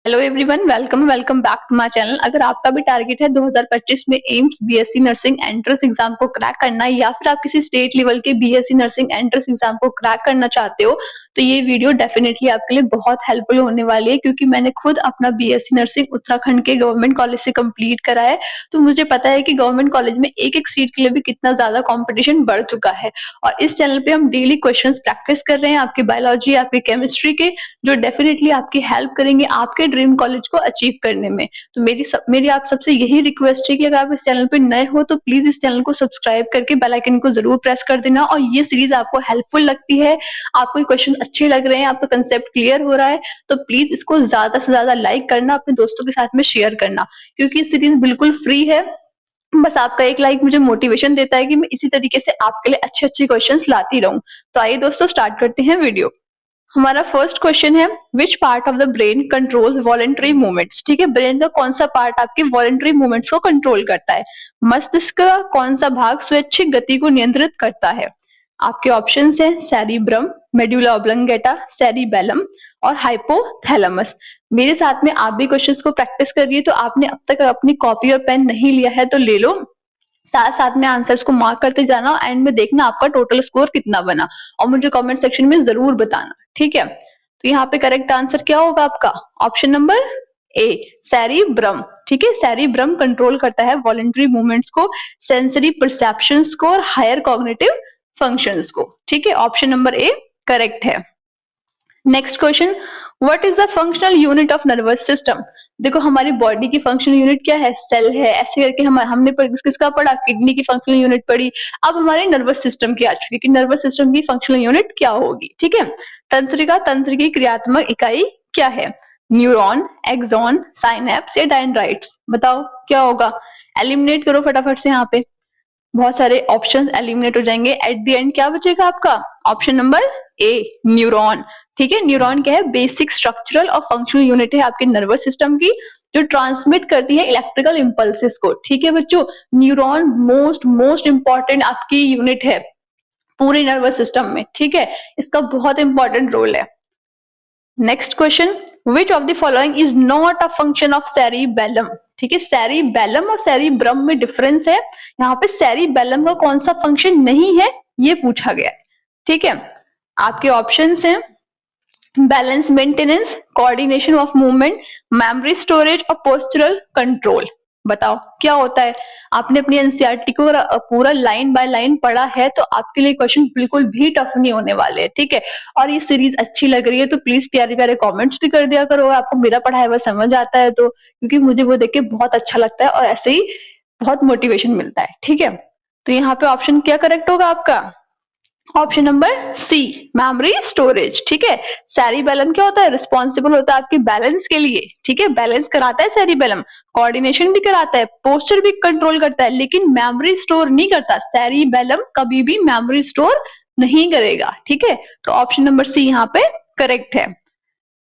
Hello everyone, welcome back to my channel. अगर आपका भी टारगेट है 2025 में AIIMS BSc nursing entrance exam को क्रैक करना है या फिर आप किसी स्टेट लेवल के बीएससी नर्सिंग एंट्रेंस एग्जाम को क्रैक करना चाहते हो, तो ये वीडियो डेफिनेटली आपके लिए बहुत हेल्पफुल होने वाली है, क्योंकि मैंने खुद अपना बीएससी नर्सिंग उत्तराखंड के गवर्नमेंट कॉलेज से कंप्लीट करा है। तो मुझे पता है कि गवर्नमेंट कॉलेज में एक एक सीट के लिए भी कितना ज्यादा कॉम्पिटिशन बढ़ चुका है। और इस चैनल पे हम डेली क्वेश्चन प्रैक्टिस कर रहे हैं आपकी बायोलॉजी, आपकी केमिस्ट्री के, जो डेफिनेटली आपकी हेल्प करेंगे आपके ड्रीम कॉलेज को अचीव करने में। तो मेरी आप सबसे यही रिक्वेस्ट है कि अगर आप इस चैनल पे नए हो तो प्लीज इस चैनल को सब्सक्राइब करके बेल आइकन को जरूर प्रेस कर देना। और ये सीरीज आपको हेल्पफुल लगती है, आपको क्वेश्चन अच्छे लग रहे हैं, आपका कंसेप्ट क्लियर हो रहा है, तो प्लीज इसको ज्यादा से ज्यादा लाइक करना, अपने दोस्तों के साथ में शेयर करना, क्योंकि ये सीरीज बिल्कुल फ्री है। बस आपका एक लाइक मुझे मोटिवेशन देता है कि मैं इसी तरीके से आपके लिए अच्छे अच्छे क्वेश्चंस लाती रहूं। तो आइए दोस्तों, स्टार्ट करते हैं वीडियो। हमारा फर्स्ट क्वेश्चन है, which part of the brain controls voluntary movements. ठीक है, ब्रेन का कौन सा पार्ट आपके वॉलेंटरी मूवमेंट्स को कंट्रोल करता है। मस्तिष्क का कौन सा भाग स्वैच्छिक गति को नियंत्रित करता है। आपके ऑप्शंस हैं सेरिब्रम, मेडुला ऑब्लंगेटा, सेरिबेलम और हाइपोथैलेमस। मेरे साथ में आप भी क्वेश्चंस को प्रैक्टिस करिए। तो आपने अब तक अपनी कॉपी और पेन नहीं लिया है तो ले लो, साथ साथ में आंसर्स को मार्क करते जाना, एंड में देखना आपका टोटल स्कोर कितना बना, और मुझे कमेंट सेक्शन में जरूर बताना। ठीक है, तो यहाँ पे करेक्ट आंसर क्या होगा आपका? Option number A, cerebrum. ठीक है, सेरिब्रम कंट्रोल करता है वॉलेंटरी मूवमेंट्स को, सेंसरी परसेप्शंस को और हायर कॉग्निटिव फंक्शंस को। ठीक है, ऑप्शन नंबर ए करेक्ट है। Next question, what is the functional unit of nervous system. देखो, हमारी बॉडी की फंक्शनल यूनिट क्या है? सेल है। ऐसे करके हमने किसका पढ़ा? किडनी की फंक्शनल यूनिट पढ़ी। अब हमारे नर्वस सिस्टम की आ चुकी है कि नर्वस सिस्टम की फंक्शनल यूनिट क्या होगी। ठीक है, तंत्रिका तंत्र की क्रियात्मक इकाई क्या है? न्यूरॉन, एक्सॉन, साइनेप्स या डेंड्राइट्स। बताओ क्या होगा? एलिमिनेट करो फटाफट से, यहाँ पे बहुत सारे ऑप्शंस एलिमिनेट हो जाएंगे। एट द एंड क्या बचेगा आपका? Option number A, neuron. ठीक है, न्यूरॉन क्या है? बेसिक स्ट्रक्चरल और फंक्शनल यूनिट है आपके नर्वस सिस्टम की, जो ट्रांसमिट करती है इलेक्ट्रिकल इंपल्सेस को। ठीक है बच्चों, न्यूरॉन मोस्ट इंपॉर्टेंट आपकी यूनिट है पूरे नर्वस सिस्टम में। ठीक है, इसका बहुत इंपॉर्टेंट रोल है। Next question, which of the following is not a function of cerebellum. ठीक है, सेरिबेलम और सेरिब्रम में डिफरेंस है। यहाँ पे सेरिबेलम का कौन सा फंक्शन नहीं है ये पूछा गया है। ठीक है, आपके ऑप्शंस हैं balance maintenance, coordination of movement, memory storage और पोस्चरल कंट्रोल। बताओ क्या होता है? आपने अपनी एनसीईआरटी को पूरा लाइन बाय लाइन पढ़ा है तो आपके लिए क्वेश्चन बिल्कुल भी टफ नहीं होने वाले हैं। ठीक है, और ये सीरीज अच्छी लग रही है तो प्लीज प्यारे प्यारे कमेंट्स भी कर दिया करो, आपको मेरा पढ़ाया हुआ समझ आता है तो, क्योंकि मुझे वो देख के बहुत अच्छा लगता है और ऐसे ही बहुत मोटिवेशन मिलता है। ठीक है, तो यहाँ पे ऑप्शन क्या करेक्ट होगा आपका? Option number C, memory storage. ठीक है, सेरिबेलम क्या होता है? रिस्पॉन्सिबल होता है आपके बैलेंस के लिए। ठीक है, बैलेंस कराता है सेरिबेलम, कोऑर्डिनेशन भी कराता है, पोस्चर भी कंट्रोल करता है, लेकिन मेमोरी स्टोर नहीं करता। सेरिबेलम कभी भी मेमोरी स्टोर नहीं करेगा। ठीक है, तो ऑप्शन नंबर सी यहाँ पे करेक्ट है।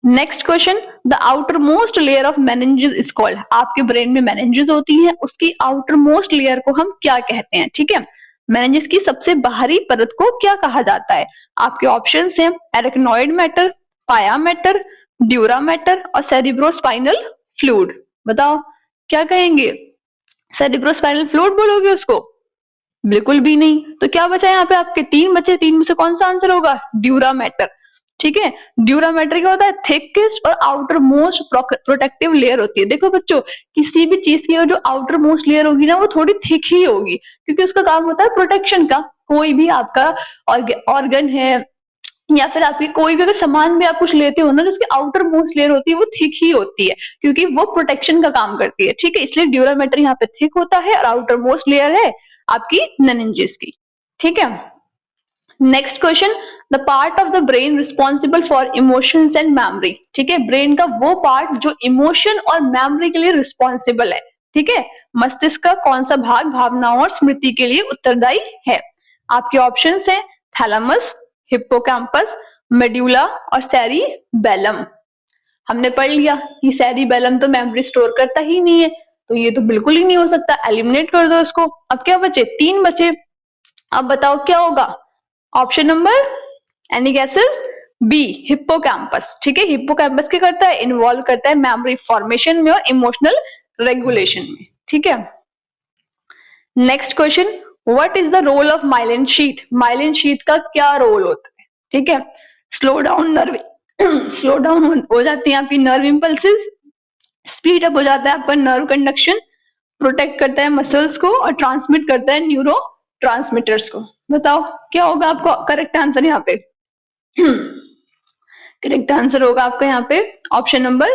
Next question, the outer most layer of meninges is called. आपके ब्रेन में मेनिंजेस होती हैं, उसकी आउटर मोस्ट लेयर को हम क्या कहते हैं? ठीक है, मेनिंजेस की सबसे बाहरी परत को क्या कहा जाता है? आपके ऑप्शंस हैं एरेक्नॉइड मैटर, पाया मैटर, ड्यूरा मैटर और सेरिब्रोस्पाइनल फ्लूइड। बताओ क्या कहेंगे? सेरिब्रोस्पाइनल फ्लूइड बोलोगे उसको? बिल्कुल भी नहीं। तो क्या बचा यहाँ पे? आपके तीन बचे, तीन में से कौन सा आंसर होगा? Dura mater. ठीक है, ड्यूरा मैटर क्या होता है? थिकेस्ट और आउटर मोस्ट प्रोटेक्टिव लेयर होती है। देखो बच्चों, किसी भी चीज की जो आउटर मोस्ट लेयर होगी ना वो थोड़ी थिक ही होगी, क्योंकि उसका काम होता है प्रोटेक्शन का। कोई भी आपका ऑर्गन है या फिर आपकी कोई भी अगर सामान भी आप कुछ लेते हो ना, तो उसकी आउटर मोस्ट लेयर होती है वो थिक ही होती है, क्योंकि वो प्रोटेक्शन का काम करती है। ठीक है, इसलिए ड्यूरा मैटर यहाँ पे थिक होता है और आउटर मोस्ट लेयर है आपकी मेनिंजेस की। ठीक है, next question, the part of the brain responsible for emotions and memory. ठीक है, ब्रेन का वो पार्ट जो इमोशन और मेमोरी के लिए रिस्पॉन्सिबल है। ठीक है, मस्तिष्क का कौन सा भाग भावनाओं और स्मृति के लिए उत्तरदायी है? आपके ऑप्शंस हैं थैलेमस, हिप्पोकैम्पस, मेड्यूला और सेरिबेलम। हमने पढ़ लिया कि सेरिबेलम तो मेमोरी स्टोर करता ही नहीं है, तो ये तो बिल्कुल ही नहीं हो सकता, एलिमिनेट कर दो इसको। अब क्या बचे? तीन बचे। अब बताओ क्या होगा? Option number, any guesses? B hippocampus. ठीक है, हिप्पोकैम्पस क्या करता है, इन्वॉल्व करता है मेमोरी फॉर्मेशन में और इमोशनल रेगुलेशन में। ठीक है, next question, what is the role of myelin sheath? Myelin sheath का क्या रोल होता है? ठीक है, slow down nerve slow down हो जाती है आपकी नर्व इंपल्सेस, स्पीड अप हो जाता है आपका नर्व कंडक्शन, प्रोटेक्ट करता है मसल्स को और ट्रांसमिट करता है न्यूरो ट्रांसमीटर्स को। बताओ क्या होगा आपको करेक्ट आंसर यहाँ पे? करेक्ट आंसर होगा आपका यहाँ पे ऑप्शन नंबर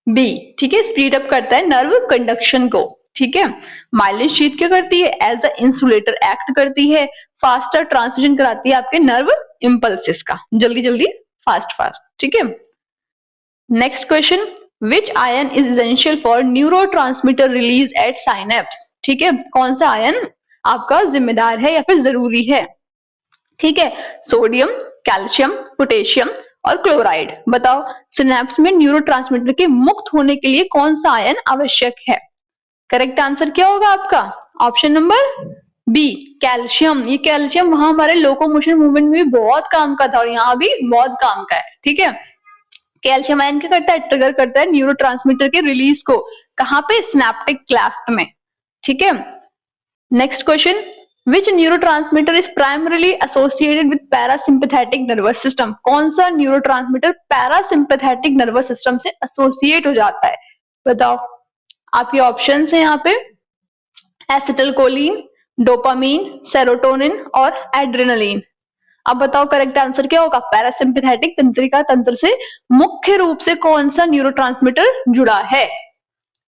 बी। ठीक है, स्पीड अप करता है नर्व कंडक्शन को। ठीक है, माइलिन शीथ क्या करती है, एज अ इंसुलेटर एक्ट करती है, फास्टर ट्रांसमिशन कराती है आपके नर्व इंपल्सेस का, जल्दी जल्दी फास्ट फास्ट। ठीक है, next question, which ion is essential for neurotransmitter release at synapse? ठीक है, कौन सा आयन आपका जिम्मेदार है या फिर जरूरी है? ठीक है, सोडियम, कैल्शियम, पोटेशियम और क्लोराइड। बताओ सिनेप्स में न्यूरोट्रांसमीटर के मुक्त होने के लिए कौन सा आयन आवश्यक है? करेक्ट आंसर क्या होगा आपका? Option number B calcium. ये कैल्शियम वहां हमारे लोकोमोशन मूवमेंट में भी बहुत काम का था और यहाँ भी बहुत काम का है। ठीक है, कैल्शियम आयन क्या करता है, ट्रिगर करता है न्यूरोट्रांसमीटर के रिलीज को, कहां पे, सिनेप्टिक क्लेफ्ट में। ठीक है, next question, which neurotransmitter is primarily associated with parasympathetic nervous system? कौन सा न्यूरोट्रांसमीटर पैरासिम्पैथेटिक नर्वस सिस्टम से एसोसिएट हो जाता है? बताओ, आपके ऑप्शंस हैं यहाँ पे एसिटिलकोलिन, डोपामीन, सेरोटोनिन और एड्रेनलिन। अब बताओ करेक्ट आंसर क्या होगा? पैरासिम्पैथेटिक तंत्रिका तंत्र से मुख्य रूप से कौन सा न्यूरोट्रांसमीटर जुड़ा है?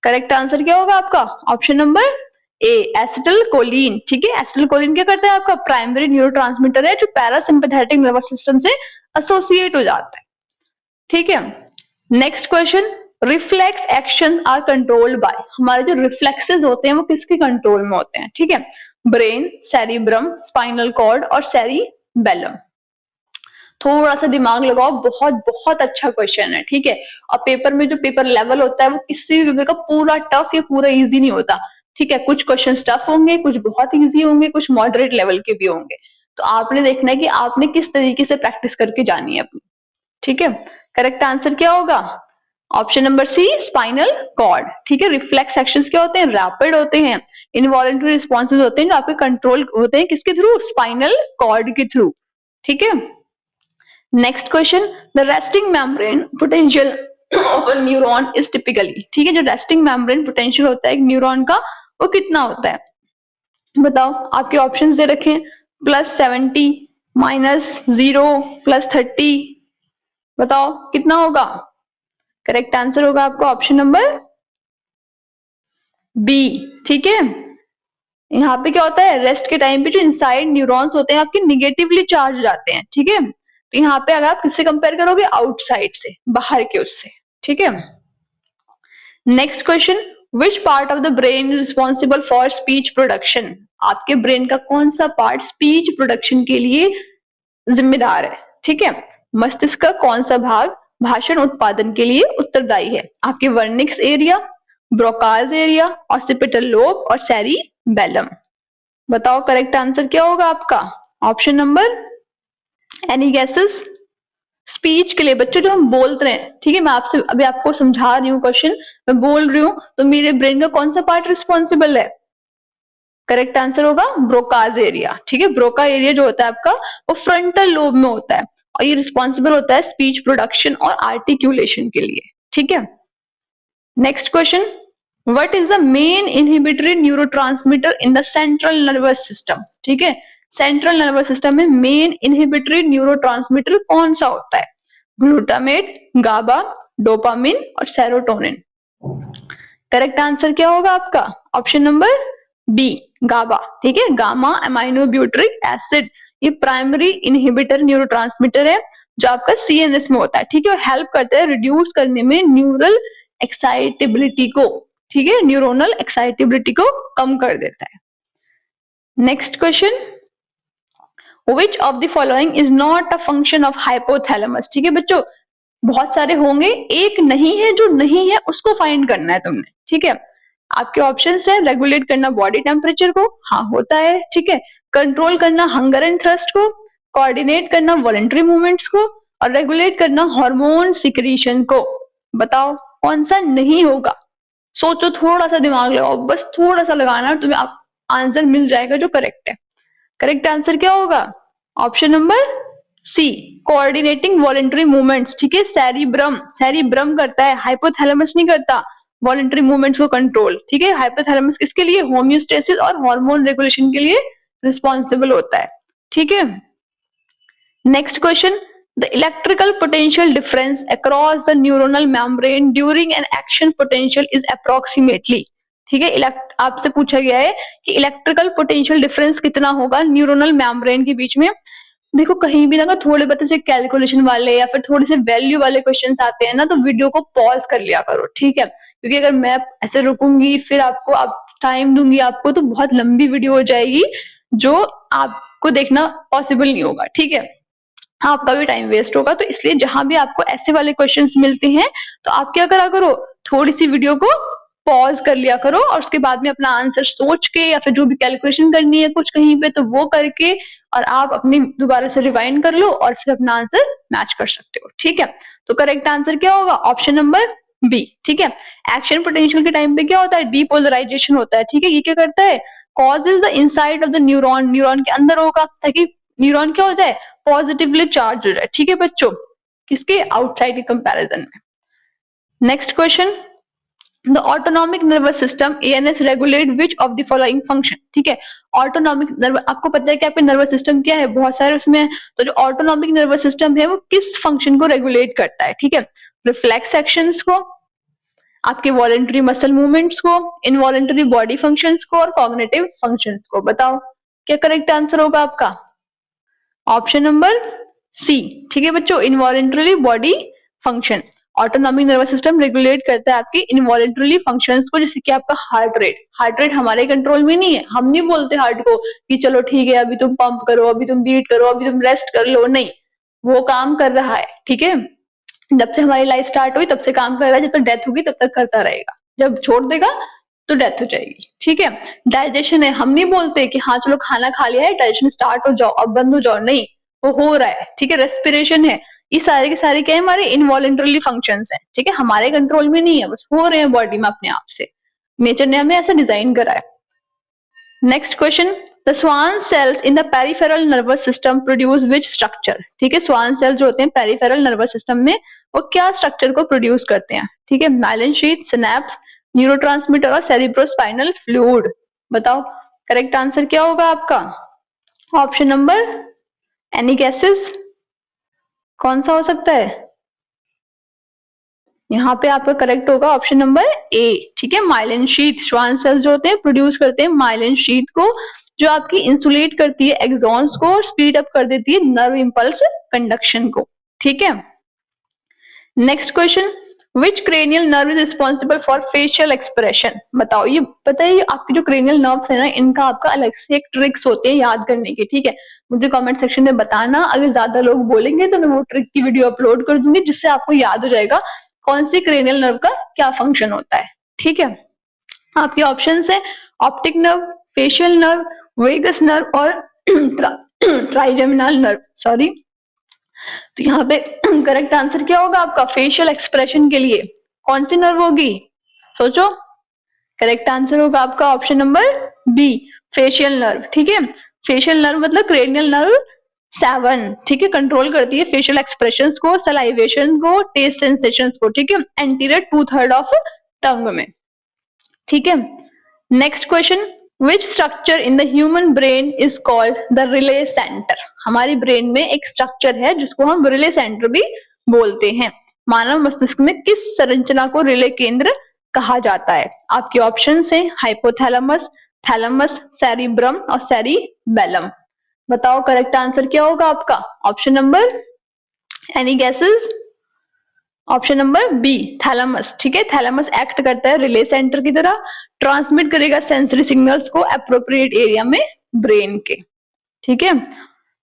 करेक्ट आंसर क्या होगा आपका? Option number A acetylcholine. ठीक है, एसिटिलकोलिन क्या करता है, आपका प्राइमरी न्यूरोट्रांसमीटर है जो पैरासिम्पैथेटिक नर्वस सिस्टम से एसोसिएट हो जाता है। ठीक है, next question, reflex action are controlled by? हमारे जो रिफ्लेक्सेस होते हैं वो किसके कंट्रोल में होते हैं? ठीक है, ब्रेन, सेरिब्रम, स्पाइनल कॉर्ड और सेरिबेलम। थोड़ा सा दिमाग लगाओ, बहुत बहुत अच्छा क्वेश्चन है। ठीक है, और पेपर में जो पेपर लेवल होता है वो किसी भी पेपर का पूरा टफ या पूरा इजी नहीं होता। ठीक है, कुछ क्वेश्चन टफ होंगे, कुछ बहुत इजी होंगे, कुछ मॉडरेट लेवल के भी होंगे। तो आपने देखना है कि आपने किस तरीके से प्रैक्टिस करके जानी है अपनी। ठीक है, करेक्ट आंसर क्या होगा? Option number C spinal cord. ठीक है, रिफ्लेक्स एक्शंस क्या होते हैं, रैपिड होते हैं, इनवॉलंटरी रिस्पॉन्सेज होते हैं जो आपके कंट्रोल होते हैं किसके थ्रू, स्पाइनल कॉर्ड के थ्रू। ठीक है, next question, the resting membrane potential of a neuron is typically. ठीक है, जो रेस्टिंग मेम्ब्रेन पोटेंशियल होता है एक न्यूरॉन का वो कितना होता है? बताओ, आपके ऑप्शंस दे रखे हैं +70, -0, +30। बताओ कितना होगा? करेक्ट आंसर होगा आपका ऑप्शन नंबर बी। ठीक है, यहाँ पे क्या होता है, रेस्ट के टाइम पे जो इनसाइड न्यूरॉन्स होते हैं आपके निगेटिवली चार्ज हो जाते हैं। ठीक है, तो यहाँ पे अगर आप किससे कंपेयर करोगे, आउटसाइड से, बाहर के उससे। ठीक है, next question, which part of the brain responsible for speech production? आपके ब्रेन का कौन सा पार्ट स्पीच प्रोडक्शन के लिए जिम्मेदार है? ठीक है, मस्तिष्क का कौन सा भाग भाषण उत्पादन के लिए उत्तरदायी है? आपके Wernicke's area, Broca's area, occipital lobe और सेरिबेलम। बताओ करेक्ट आंसर क्या होगा आपका? Option number, any guesses? Speech के लिए बच्चों जो हम बोलते हैं, ठीक है, मैं आपसे अभी आपको समझा रही हूँ क्वेश्चन, मैं बोल रही हूँ तो मेरे ब्रेन का कौन सा पार्ट रिस्पॉन्सिबल है? करेक्ट आंसर होगा ब्रोकाज एरिया। ठीक है, ब्रोका एरिया जो होता है आपका वो फ्रंटल लोब में होता है और ये रिस्पॉन्सिबल होता है स्पीच प्रोडक्शन और आर्टिकुलेशन के लिए। ठीक है, next question, what is the main inhibitory neurotransmitter in the central nervous system? ठीक है, सेंट्रल नर्वस सिस्टम में मेन इनहिबिटरी न्यूरोट्रांसमीटर कौन सा होता है? ग्लूटामेट, गाबा, डोपामिन और सेरोटोनिन। करेक्ट आंसर क्या होगा आपका? ऑप्शन नंबर बी गाबा। ठीक है, गामा अमाइनो ब्यूटरिक एसिड ये प्राइमरी इनहिबिटर न्यूरोट्रांसमीटर है जो आपका सीएनएस में होता है। ठीक है, और हेल्प करता है रिड्यूस करने में न्यूरल एक्साइटेबिलिटी को। ठीक है, न्यूरोनल एक्साइटेबिलिटी को कम कर देता है। Next question, which of the following is not a function of hypothalamus? ठीक है बच्चों, बहुत सारे होंगे, एक नहीं है, जो नहीं है उसको फाइंड करना है तुमने। ठीक है, आपके ऑप्शंस है रेगुलेट करना बॉडी टेम्परेचर को, हाँ होता है। ठीक है, कंट्रोल करना हंगर एंड थ्रस्ट को, कोऑर्डिनेट करना वॉलंटरी मूवमेंट्स को, और रेगुलेट करना हार्मोन सिक्रीशन को। बताओ कौन सा नहीं होगा? सोचो, थोड़ा सा दिमाग लगाओ, बस थोड़ा सा लगाना और तुम्हें आंसर मिल जाएगा जो करेक्ट है। करेक्ट आंसर क्या होगा? Option number C, coordinating voluntary movements. ठीक है, सेरिब्रम, सेरिब्रम करता है, हाइपोथैलेमस नहीं करता वॉलेंटरी मूवमेंट्स को कंट्रोल। ठीक है, हाइपोथैलेमस किसके लिए? होम्योस्टेसिस और हार्मोन रेगुलेशन के लिए रिस्पॉन्सिबल होता है। ठीक है, next question, the electrical potential difference across the neuronal membrane during an action potential is approximately. ठीक है, आपसे पूछा गया है कि इलेक्ट्रिकल पोटेंशियल डिफरेंस कितना होगा न्यूरोनल मेम्ब्रेन के बीच में। देखो कहीं भी ना थोड़े बहुत से कैलकुलेशन वाले या फिर थोड़े से वैल्यू वाले क्वेश्चंस आते हैं ना, तो वीडियो को पॉज कर लिया करो। ठीक है, क्योंकि अगर मैं ऐसे रुकूंगी फिर आपको टाइम दूंगी आपको, तो बहुत लंबी वीडियो हो जाएगी जो आपको देखना पॉसिबल नहीं होगा। ठीक है, आपका भी टाइम वेस्ट होगा। तो इसलिए जहां भी आपको ऐसे वाले क्वेश्चंस मिलते हैं तो आप क्या करा करो, थोड़ी सी वीडियो को पॉज कर लिया करो और उसके बाद में अपना आंसर सोच के या फिर जो भी कैलकुलेशन करनी है कुछ कहीं पे, तो वो करके और आप अपनी दोबारा से रिवाइंड कर लो और फिर अपना आंसर मैच कर सकते हो। ठीक है, तो करेक्ट आंसर क्या होगा? Option number B. ठीक है, एक्शन पोटेंशियल के टाइम पे क्या होता है? डीपोलराइजेशन होता है। ठीक है, ये क्या करता है? Causes the inside of the neuron, neuron के अंदर होगा ताकि न्यूरॉन क्या हो जाए? पॉजिटिवली चार्ज हो जाए। ठीक है बच्चों, किसके? आउटसाइड के कंपैरिजन में। Next question, the autonomic nervous system ANS regulate which of the following function. ठीक है, ऑटोनॉमिक नर्वस, आपको पता है कि आपके नर्वस सिस्टम क्या है? बहुत सारे उसमें। तो जो ऑटोनॉमिक नर्वस सिस्टम है वो किस फंक्शन को रेगुलेट करता है? ठीक है, रिफ्लेक्स एक्शंस को, आपके वॉलेंटरी मसल मूवमेंट्स को, इनवॉलेंटरी बॉडी फंक्शंस को और कॉग्निटिव फंक्शंस को। बताओ क्या करेक्ट आंसर होगा आपका? Option number C. ठीक है बच्चों, involuntary body function. Autonomic nervous system regulate करता है आपके इनवॉलेंटरली फंक्शंस को, जैसे कि आपका हार्ट रेट। हार्ट रेट हमारे कंट्रोल में नहीं है, हम नहीं बोलते हार्ट को कि चलो ठीक है अभी तुम पंप करो, अभी तुम बीट करो, अभी तुम रेस्ट कर लो। नहीं, वो काम कर रहा है। ठीक है, जब से हमारी लाइफ स्टार्ट हुई तब से काम कर रहा है, जब तक डेथ होगी तब तक करता रहेगा। जब छोड़ देगा तो डेथ हो जाएगी। ठीक है, डाइजेशन है, हम नहीं बोलते कि हाँ चलो खाना खा लिया है डाइजेशन स्टार्ट हो जाओ अब बंद हो जाओ, नहीं, वो हो रहा है। ठीक है, रेस्पिरेशन है, ये सारे के सारे क्या है? हमारे इनवॉलेंटरली फंक्शंस हैं। ठीक है, हमारे कंट्रोल में नहीं है, बस हो रहे हैं बॉडी में अपने आप से, नेचर ने हमें ऐसा डिजाइन करा है। Next question, the Schwann cells in the peripheral nervous system produce which structure. ठीक है, स्वान सेल्स जो होते हैं पेरिफेरल नर्वस सिस्टम में, वो क्या स्ट्रक्चर को प्रोड्यूस करते हैं? ठीक है, माइलिन शीथ, सिनेप्स, न्यूरोट्रांसमीटर और सेरिब्रोस्पाइनल फ्लूइड। बताओ करेक्ट आंसर क्या होगा आपका? ऑप्शन नंबर, एनी गेसेस, कौन सा हो सकता है? यहाँ पे आपका करेक्ट होगा ऑप्शन नंबर ए। ठीक है, माइलिन शीथ, श्वान सेल्स जो होते हैं प्रोड्यूस करते हैं माइलिन शीथ को, जो आपकी इंसुलेट करती है एक्सॉन्स को और स्पीड अप कर देती है नर्व इंपल्स कंडक्शन को। ठीक है, next question, which cranial nerve is responsible for facial expression. बताओ, ये पता है आपके जो क्रेनियल नर्व्स है ना, इनका आपका अलग से एक ट्रिक्स होते हैं याद करने के। ठीक है, मुझे कमेंट सेक्शन में बताना, अगर ज्यादा लोग बोलेंगे तो मैं वो ट्रिक की वीडियो अपलोड कर दूंगी जिससे आपको याद हो जाएगा कौन सी क्रेनियल नर्व का क्या फंक्शन होता है। ठीक है, आपके ऑप्शंस है optic nerve, facial nerve, vagus nerve और ट्राइजेमिनल नर्व। सॉरी, तो यहाँ पे करेक्ट आंसर क्या होगा आपका? फेशियल एक्सप्रेशन के लिए कौन सी नर्व होगी? सोचो, करेक्ट आंसर होगा आपका option number B, facial nerve. ठीक है, फेशियल नर्व मतलब क्रेनियल नर्व 7। ठीक है, कंट्रोल करती है फेशियल एक्सप्रेशंस को, सलाइवेशन को, टेस्ट सेंसेशंस को। ठीक है, एंटीरियर 2/3 ऑफ टंग में। ठीक है, next question, which structure in the human brain is called the relay centre. हमारी ब्रेन में एक स्ट्रक्चर है जिसको हम रिले सेंटर भी बोलते हैं। मानव मस्तिष्क में किस संरचना को रिले केंद्र कहा जाता है? आपके ऑप्शंस हैं हाइपोथैलेमस, थैलेमस, सेरिब्रम और सेरिबेलम। बताओ करेक्ट आंसर क्या होगा आपका? Option number, any guesses? Option number B, thalamus. ठीक है, थैलेमस एक्ट करता है रिले सेंटर की तरह, ट्रांसमिट करेगा सेंसरी सिग्नल्स को एप्रोप्रिएट एरिया में ब्रेन के। ठीक है,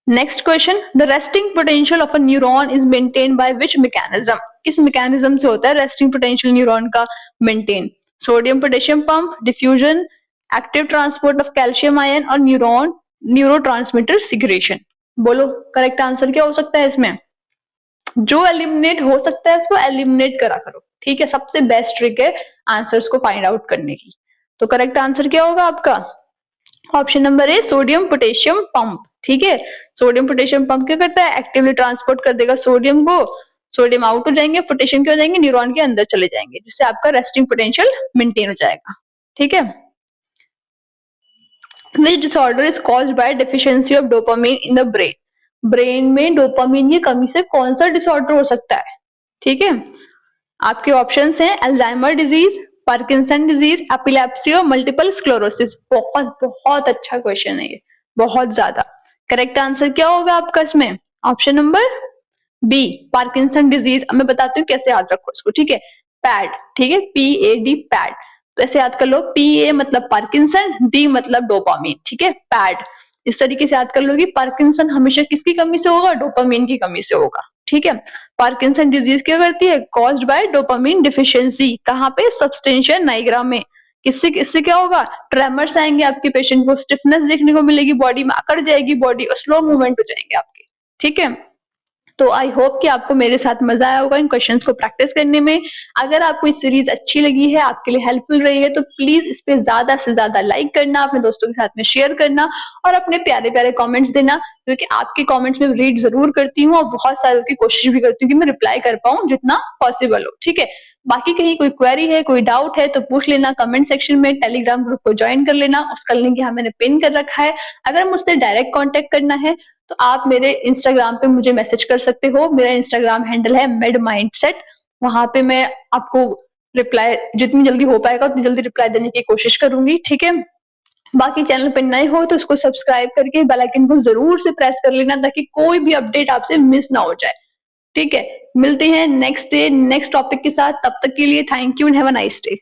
next question, the resting potential of a neuron is maintain by which mechanism. किस मैकेनिज्म से होता है रेस्टिंग पोटेंशियल न्यूरॉन का maintain? Sodium potassium pump, diffusion, active transport of calcium ion और न्यूरोट्रांसमीटर सिक्रेशन। बोलो करेक्ट आंसर क्या हो सकता है इसमें? जो एलिमिनेट हो सकता है उसको एलिमिनेट करा करो, ठीक है। सबसे बेस्ट ट्रिक है आंसर्स को फाइंड आउट करने की। तो करेक्ट आंसर क्या होगा आपका? Option number A sodium potassium pump, ठीक है। सोडियम पोटेशियम पंप क्या करता है? एक्टिवली ट्रांसपोर्ट कर देगा सोडियम को, सोडियम आउट हो जाएंगे, पोटेशियम क्या हो जाएंगे? न्यूरॉन के अंदर चले जाएंगे, जिससे आपका रेस्टिंग पोटेंशियल मेंटेन हो जाएगा, ठीक है। Which disorder is caused by deficiency of dopamine in the brain? Brain में डोपामीन की कमी से कौन सा डिसऑर्डर हो सकता है? ठीक है, आपके ऑप्शंस हैं Alzheimer disease, Parkinson disease, epilepsy और मल्टीपल स्क्लेरोसिस। बहुत बहुत अच्छा क्वेश्चन है ये, बहुत ज्यादा। करेक्ट आंसर क्या होगा आपका इसमें? Option number B, Parkinson disease. अब मैं बताती हूँ कैसे याद रखो इसको, ठीक है। पैड, ठीक है, PAD, पैड। तो ऐसे याद कर लो, PA मतलब पार्किंसन, D मतलब डोपामीन, ठीक है, पैड। इस तरीके से याद कर लो कि पार्किंसन हमेशा किसकी कमी से होगा? डोपामीन की कमी से होगा, ठीक है। पार्किंसन डिजीज क्या करती है? Caused by dopamine deficiency. कहाँ पे? सबस्टेंशिया नाइग्रा में। किससे किससे क्या होगा? ट्रेमर्स आएंगे आपके पेशेंट को, स्टिफनेस देखने को मिलेगी, बॉडी में अकड़ जाएगी बॉडी, और स्लो मूवमेंट हो जाएंगे आपके, ठीक है। तो आई होप कि आपको मेरे साथ मजा आया होगा इन क्वेश्चंस को प्रैक्टिस करने में। अगर आपको ये सीरीज अच्छी लगी है, आपके लिए हेल्पफुल रही है, तो प्लीज इस पे ज्यादा से ज्यादा लाइक करना, अपने दोस्तों के साथ में शेयर करना और अपने प्यारे प्यारे कमेंट्स देना, क्योंकि आपके कमेंट्स में रीड जरूर करती हूँ और बहुत सारों की कोशिश भी करती हूँ कि मैं रिप्लाई कर पाऊँ जितना पॉसिबल हो, ठीक है। बाकी कहीं कोई क्वेरी है, कोई डाउट है तो पूछ लेना कमेंट सेक्शन में, टेलीग्राम ग्रुप को ज्वाइन कर लेना, उसका लिंक यहाँ मैंने पिन कर रखा है। अगर मुझसे डायरेक्ट कांटेक्ट करना है तो आप मेरे इंस्टाग्राम पे मुझे मैसेज कर सकते हो। मेरा इंस्टाग्राम हैंडल है मेड माइंडसेट। वहां पे मैं आपको रिप्लाई जितनी जल्दी हो पाएगा उतनी जल्दी रिप्लाई देने की कोशिश करूंगी, ठीक है। बाकी चैनल पे नए हो तो उसको सब्सक्राइब करके बेल आइकन को जरूर से प्रेस कर लेना, ताकि कोई भी अपडेट आपसे मिस ना हो जाए, ठीक है। मिलते हैं नेक्स्ट डे नेक्स्ट टॉपिक के साथ, तब तक के लिए thank you and have a nice day.